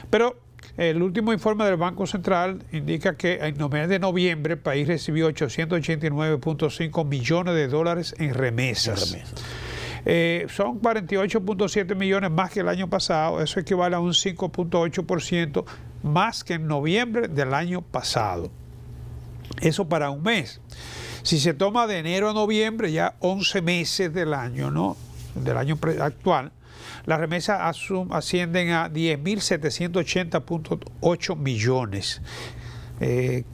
Pero el último informe del Banco Central indica que en el mes de noviembre el país recibió 889.5 millones de dólares en remesas. Son 48.7 millones más que el año pasado. Eso equivale a un 5.8% más que en noviembre del año pasado. Eso para un mes. Si se toma de enero a noviembre, ya 11 meses del año, ¿no? Del año actual, las remesas ascienden a 10.780.8 millones,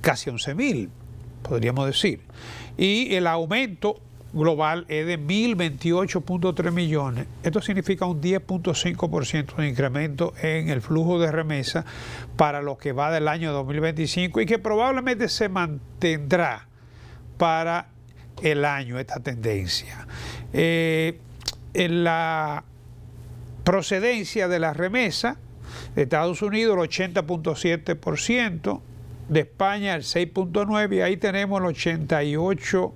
casi 11.000, podríamos decir. Y el aumento global es de 1.028.3 millones. Esto significa un 10.5% de incremento en el flujo de remesas para lo que va del año 2025 y que probablemente se mantendrá para el año esta tendencia. En la procedencia de la remesa, de Estados Unidos el 80.7%, de España el 6.9%, y ahí tenemos el 88%,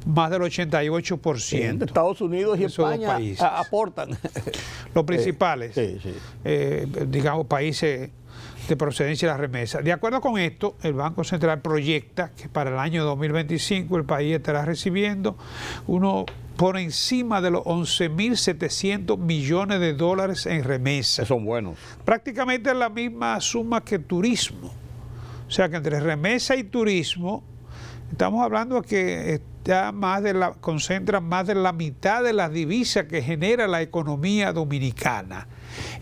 más del 88%. De Estados Unidos y España aportan. Los principales, sí. digamos, países de procedencia de la remesa. De acuerdo con esto, el Banco Central proyecta que para el año 2025 el país estará recibiendo por encima de los 11.700 millones de dólares en remesas. Son buenos. Prácticamente la misma suma que turismo. O sea que entre remesa y turismo estamos hablando de que concentra más de la mitad de las divisas que genera la economía dominicana.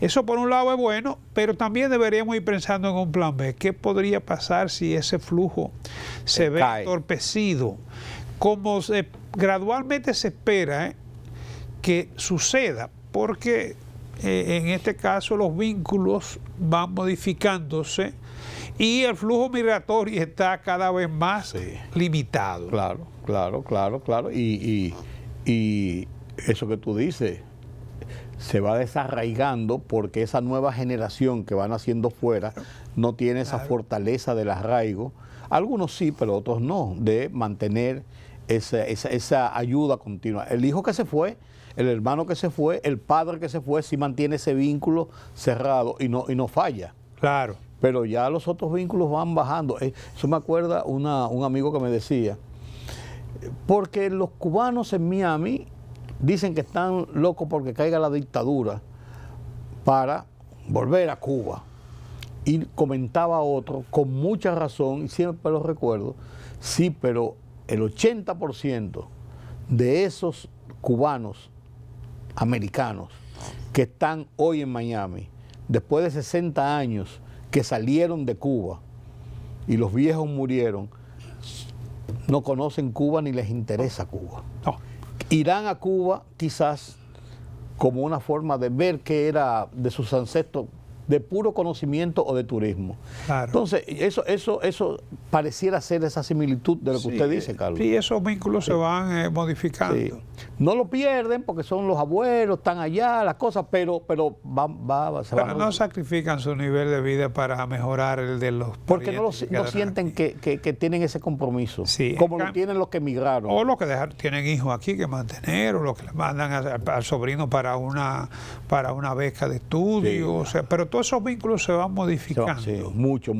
Eso por un lado es bueno, pero también deberíamos ir pensando en un plan B. ¿Qué podría pasar si ese flujo se ve entorpecido? Como gradualmente se espera que suceda, porque en este caso los vínculos van modificándose y el flujo migratorio está cada vez más limitado. Claro. Y eso que tú dices se va desarraigando porque esa nueva generación que van haciendo fuera no tiene esa fortaleza del arraigo. Algunos sí, pero otros no, de mantener esa ayuda continua. El hijo que se fue, el hermano que se fue, el padre que se fue, sí mantiene ese vínculo cerrado y no falla. Claro. Pero ya los otros vínculos van bajando. Eso me acuerda un amigo que me decía, porque los cubanos en Miami dicen que están locos porque caiga la dictadura para volver a Cuba. Y comentaba otro, con mucha razón, y siempre lo recuerdo, sí, pero el 80% de esos cubanos americanos que están hoy en Miami, después de 60 años que salieron de Cuba y los viejos murieron, no conocen Cuba ni les interesa Cuba. No. Irán a Cuba quizás como una forma de ver qué era de sus ancestros, de puro conocimiento o de turismo. Claro. Entonces, eso pareciera ser esa similitud de lo que usted dice, Carlos. Sí, esos vínculos se van modificando. Sí. No lo pierden porque son los abuelos, están allá, las cosas, pero no sacrifican su nivel de vida para mejorar el de los porque no sienten que tienen ese compromiso, sí, como lo tienen los que emigraron. O los que tienen hijos aquí que mantener, o los que le mandan al sobrino para una beca de estudio, sí. O sea, pero todos esos vínculos se van modificando. Sí, mucho.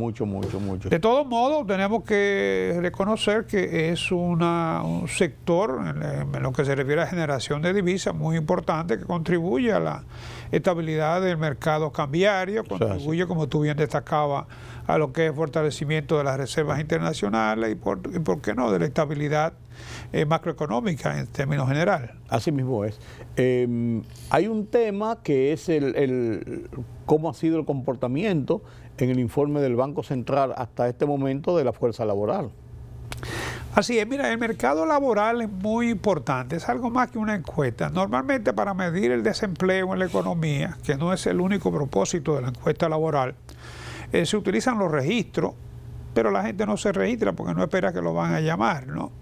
De todos modos, tenemos que reconocer que es un sector en lo que se refiere a generación de divisas muy importante que contribuye a la estabilidad del mercado cambiario, contribuye, como tú bien destacabas, a lo que es fortalecimiento de las reservas internacionales y por qué no, de la estabilidad macroeconómica en términos generales. Así mismo es. Hay un tema que es cómo ha sido el comportamiento en el informe del Banco Central hasta este momento de la fuerza laboral. Así es, mira, el mercado laboral es muy importante, es algo más que una encuesta. Normalmente para medir el desempleo en la economía, que no es el único propósito de la encuesta laboral, se utilizan los registros, pero la gente no se registra porque no espera que lo van a llamar, ¿no?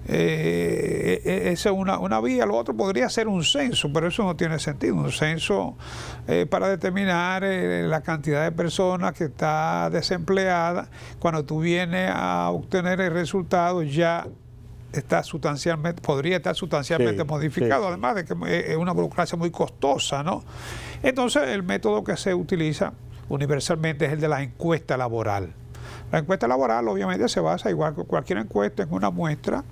Esa es una vía. Lo otro podría ser un censo, pero eso no tiene sentido. Un censo para determinar la cantidad de personas que está desempleada. Cuando tú vienes a obtener el resultado ya podría estar sustancialmente modificado, además de que es una burocracia muy costosa, ¿no? Entonces el método que se utiliza universalmente es el de la encuesta laboral. La encuesta laboral obviamente se basa, igual que cualquier encuesta, en una muestra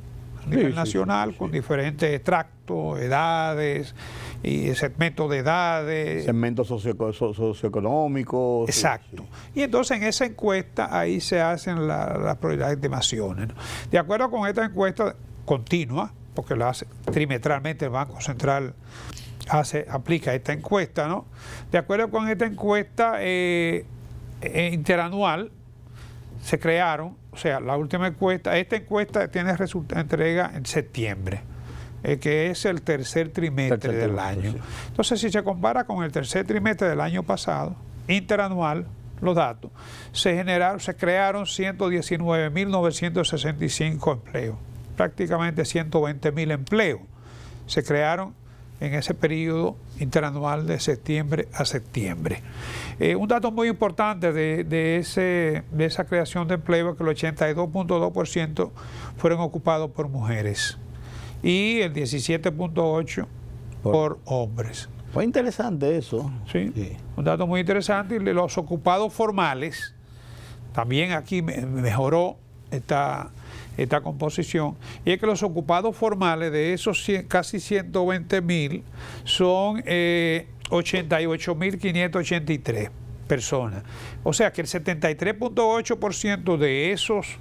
a nivel nacional, con diferentes extractos, edades y segmentos de edades. Segmentos socioeconómicos. Exacto. Y entonces en esa encuesta ahí se hacen las estimaciones, ¿no? De acuerdo con esta encuesta continua, porque la hace trimestralmente el Banco Central aplica esta encuesta, ¿no? De acuerdo con esta encuesta interanual, se crearon, o sea, la última encuesta, esta encuesta tiene entrega en septiembre, que es el tercer trimestre del año. Sí. Entonces, si se compara con el tercer trimestre del año pasado, interanual, los datos, se crearon 119.965 empleos, prácticamente 120.000 empleos se crearon en ese periodo interanual de septiembre a septiembre. Un dato muy importante de esa creación de empleo es que el 82.2% fueron ocupados por mujeres y el 17.8% por hombres. Fue interesante eso. Sí, un dato muy interesante. Y los ocupados formales, también aquí mejoró esta composición, y es que los ocupados formales de esos casi 120.000 son 88.583 personas. O sea que el 73.8% de esos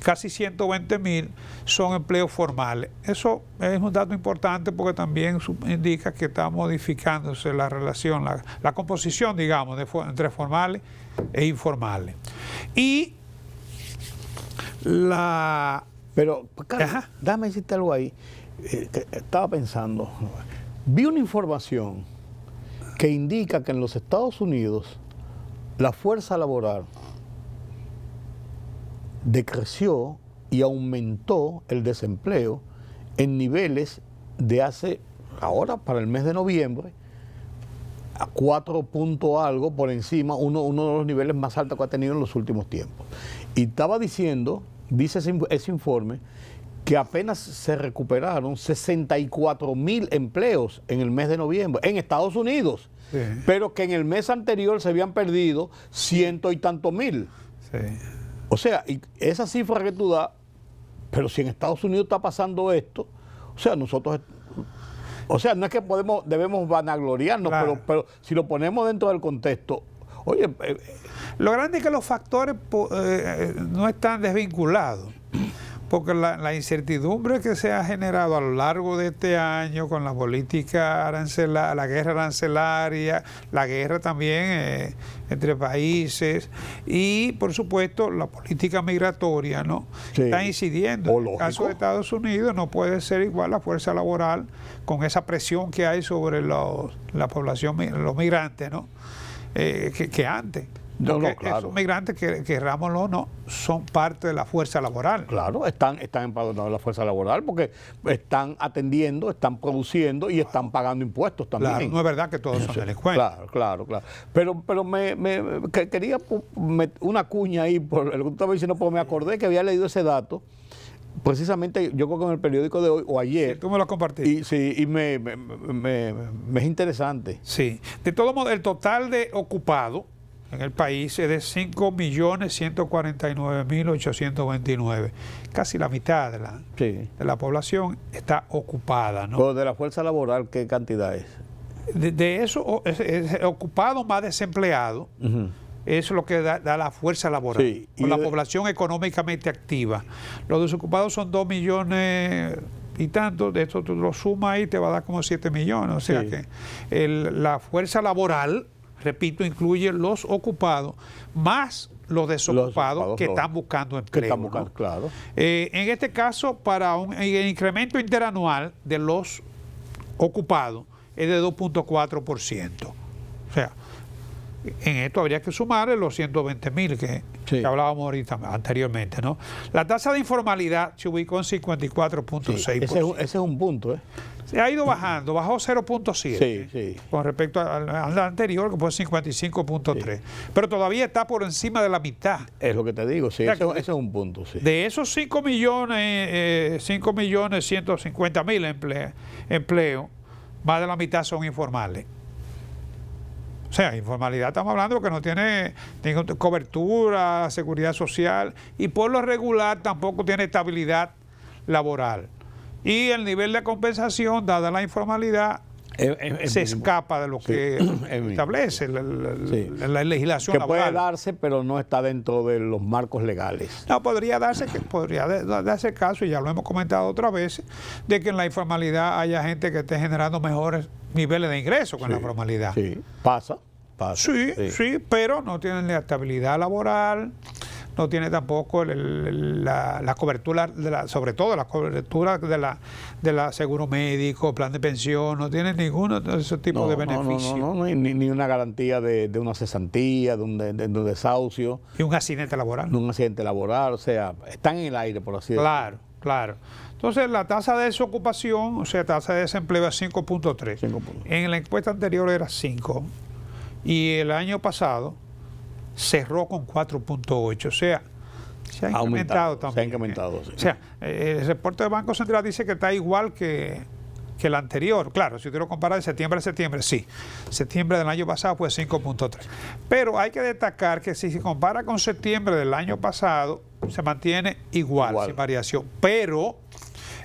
casi 120.000 son empleos formales. Eso es un dato importante porque también indica que está modificándose la relación, la composición, digamos, entre formales e informales. Y Pero, Carlos, déjame decirte algo ahí. Estaba pensando, vi una información que indica que en los Estados Unidos la fuerza laboral decreció y aumentó el desempleo en niveles de ahora para el mes de noviembre, a 4 puntos algo por encima, uno de los niveles más altos que ha tenido en los últimos tiempos. Y estaba diciendo, dice ese informe, que apenas se recuperaron 64.000 empleos en el mes de noviembre, en Estados Unidos, sí, pero que en el mes anterior se habían perdido 100 y tantos mil. Sí. O sea, y esa cifra que tú das, pero si en Estados Unidos está pasando esto, o sea, nosotros... O sea, no es que debemos vanagloriarnos, claro, pero si lo ponemos dentro del contexto, oye... Lo grande es que los factores no están desvinculados, porque la incertidumbre que se ha generado a lo largo de este año con la política arancelaria, la guerra arancelaria, la guerra también entre países y, por supuesto, la política migratoria, ¿no? Sí, está incidiendo. En el caso de Estados Unidos no puede ser igual la fuerza laboral con esa presión que hay sobre la población, los migrantes, ¿no? Que antes. No, claro. Esos migrantes, querrámoslo o no, son parte de la fuerza laboral. Claro, están empadronados en la fuerza laboral porque están atendiendo, están produciendo y están pagando impuestos también. Claro, no es verdad que todos son delincuentes. Claro. Pero quería una cuña ahí, por lo que tú estabas diciendo, porque me acordé que había leído ese dato, precisamente yo creo que en el periódico de hoy o ayer. Sí, tú me lo compartiste. Y me es interesante. Sí, de todos modos, el total de ocupados en el país es de 5.149.829. Casi la mitad de la población está ocupada, ¿no? Pero de la fuerza laboral, ¿qué cantidad es? De eso, es ocupado más desempleado, eso es lo que da la fuerza laboral, sí, con la población económicamente activa. Los desocupados son 2 millones y tanto, de esto tú lo sumas y te va a dar como 7 millones. O sea que la fuerza laboral, repito, incluye los ocupados más los desocupados que están buscando empleo, ¿no? Claro. En este caso, para un incremento interanual de los ocupados es de 2.4%. O sea, en esto habría que sumarle los 120.000 que hablábamos ahorita anteriormente, ¿no? La tasa de informalidad se ubicó en 54.6%. Ese es un punto, ¿eh? Se ha ido bajando, bajó 0.7 con respecto al anterior, que fue 55.3. Pero todavía está por encima de la mitad. Es lo que te digo, sí, ese es un punto, sí. De esos 5.150.000 empleos, más de la mitad son informales. O sea, informalidad estamos hablando que no tiene cobertura, seguridad social y por lo regular tampoco tiene estabilidad laboral. Y el nivel de compensación, dada la informalidad, se escapa de lo que establece la legislación que laboral. puede darse, pero no está dentro de los marcos legales. No, podría darse el caso, y ya lo hemos comentado otra vez, de que en la informalidad haya gente que esté generando mejores niveles de ingresos con la formalidad. Sí, pasa. Sí, pero no tienen la estabilidad laboral, no tiene tampoco la cobertura, sobre todo la cobertura de la seguro médico, plan de pensión, no tiene ninguno de esos tipos de beneficios. Ni una garantía de una cesantía, de un desahucio. Y un accidente laboral. Un accidente laboral, o sea, están en el aire, por así decirlo. Claro. Entonces, la tasa de desocupación, o sea, tasa de desempleo es 5.3. En la encuesta anterior era 5. Y el año pasado cerró con 4.8, o sea, se ha incrementado también. Se ha incrementado, sí. O sea, el reporte del Banco Central dice que está igual que el anterior. Claro, si usted lo compara de septiembre a septiembre, sí. Septiembre del año pasado fue 5.3. Pero hay que destacar que si se compara con septiembre del año pasado, se mantiene igual. Sin variación. Pero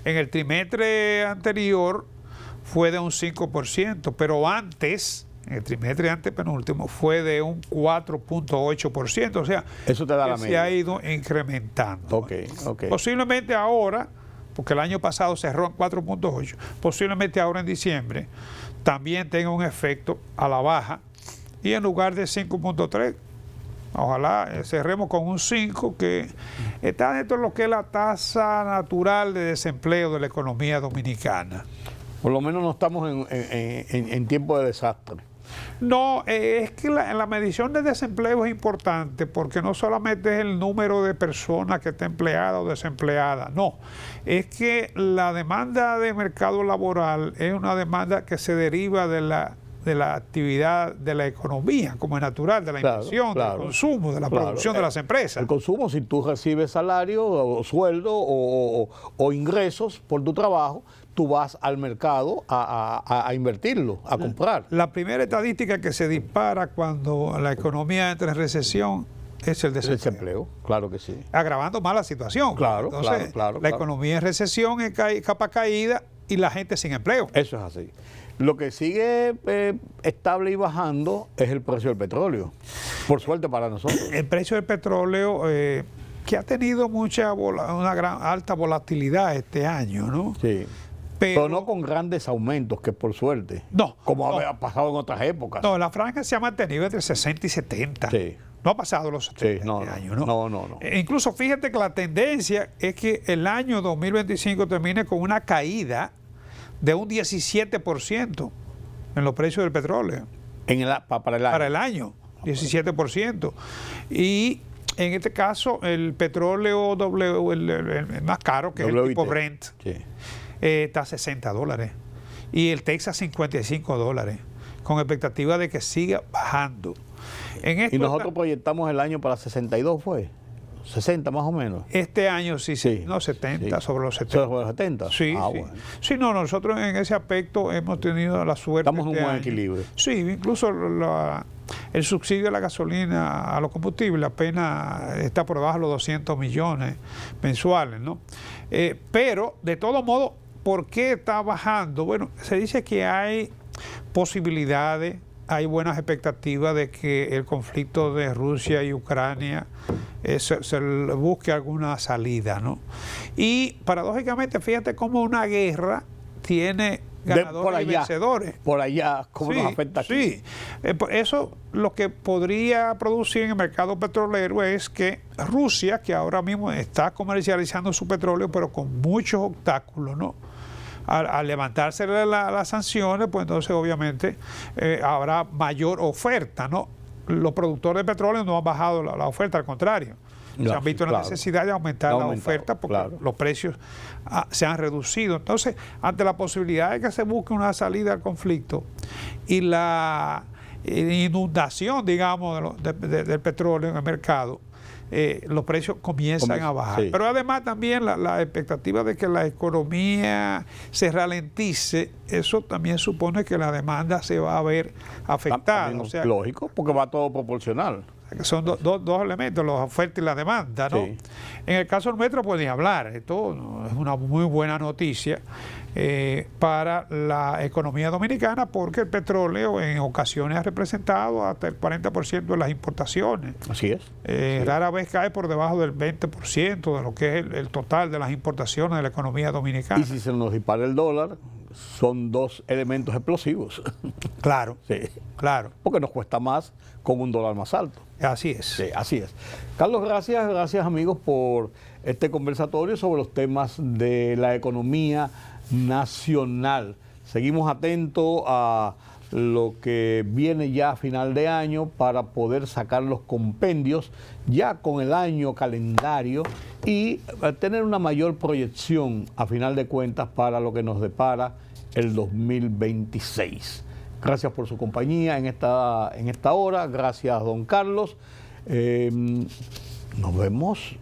en el trimestre anterior fue de un 5%, pero antes... el trimestre antepenúltimo fue de un 4.8%, o sea, eso te da la se media. ha ido incrementando. Okay. Posiblemente ahora, porque el año pasado cerró en 4.8, posiblemente ahora en diciembre también tenga un efecto a la baja y en lugar de 5.3, ojalá cerremos con un 5, que está dentro de lo que es la tasa natural de desempleo de la economía dominicana. Por lo menos no estamos en tiempo de desastre. No, es que la medición de desempleo es importante porque no solamente es el número de personas que está empleada o desempleada, no, es que la demanda de mercado laboral es una demanda que se deriva de la actividad de la economía, como es natural, de la inversión, del consumo, de la producción de las empresas. El consumo, si tú recibes salario o sueldo o ingresos por tu trabajo, tú vas al mercado a invertirlo, a comprar. La primera estadística que se dispara cuando la economía entra en recesión es el desempleo. Claro que sí. Agravando más la situación. Entonces, la economía en recesión es capa caída y la gente sin empleo. Eso es así. Lo que sigue estable y bajando es el precio del petróleo. Por suerte para nosotros. El precio del petróleo... que ha tenido una gran alta volatilidad este año, ¿no? Sí. Pero no con grandes aumentos, que por suerte. No. Como ha pasado en otras épocas. No, la franja se ha mantenido entre 60 y 70. Sí. No ha pasado los 70 años, ¿no? No. Incluso fíjate que la tendencia es que el año 2025 termine con una caída de un 17% en los precios del petróleo. Para el año. 17%. Y en este caso, el petróleo el más caro, que es el tipo Brent, está a $60. Y el Texas $55, con expectativa de que siga bajando. Y nosotros proyectamos el año para 62, ¿fue? 60 más o menos. Este año sí. No, 70, sobre los 70. ¿Sobre los 70? Sí. Bueno. Sí, no, nosotros en ese aspecto hemos tenido la suerte. Estamos en un buen equilibrio. Sí, incluso el subsidio de la gasolina a los combustibles apenas está por debajo de los 200 millones mensuales, ¿no? Pero, de todo modo, ¿por qué está bajando? Bueno, se dice que hay posibilidades, hay buenas expectativas de que el conflicto de Rusia y Ucrania se busque alguna salida, ¿no? Y paradójicamente, fíjate cómo una guerra tiene ganadores y vencedores. Por allá, ¿cómo nos afecta aquí? Sí, eso lo que podría producir en el mercado petrolero es que Rusia, que ahora mismo está comercializando su petróleo, pero con muchos obstáculos, ¿no? Al levantarse las sanciones, pues entonces obviamente habrá mayor oferta, ¿no? Los productores de petróleo no han bajado la oferta, al contrario. Se han visto la necesidad de aumentar la oferta porque los precios se han reducido. Entonces, ante la posibilidad de que se busque una salida al conflicto y la inundación, digamos, del petróleo en el mercado, los precios comienzan a bajar. Sí. Pero además también la expectativa de que la economía se ralentice, eso también supone que la demanda se va a ver afectada. Lógico, porque va todo proporcional. Son dos elementos, la oferta y la demanda, ¿no? Sí. En el caso nuestro, pues ni hablar. Esto es una muy buena noticia para la economía dominicana, porque el petróleo en ocasiones ha representado hasta el 40% de las importaciones. Así es. Rara vez cae por debajo del 20% de lo que es el total de las importaciones de la economía dominicana. Y si se nos dispara el dólar, son dos elementos explosivos. Claro, sí. Claro. Porque nos cuesta más con un dólar más alto. Así es. Sí, así es. Carlos, gracias amigos por este conversatorio sobre los temas de la economía nacional. Seguimos atentos a lo que viene ya a final de año para poder sacar los compendios ya con el año calendario y tener una mayor proyección a final de cuentas para lo que nos depara el 2026. Gracias por su compañía en esta hora. Gracias, don Carlos. Nos vemos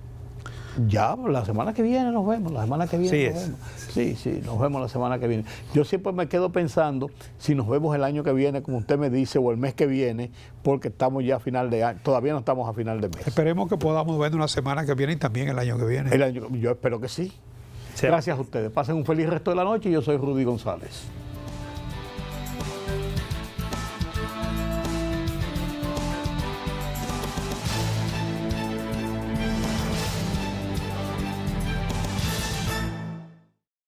ya la semana que viene. Nos vemos la semana que viene. Sí, nos vemos la semana que viene. Yo siempre me quedo pensando si nos vemos el año que viene, como usted me dice, o el mes que viene, porque estamos ya a final de año. Todavía no estamos a final de mes. Esperemos que podamos vernos la semana que viene y también el año que viene. Yo espero que sí. Gracias a ustedes. Pasen un feliz resto de la noche y yo soy Rudy González.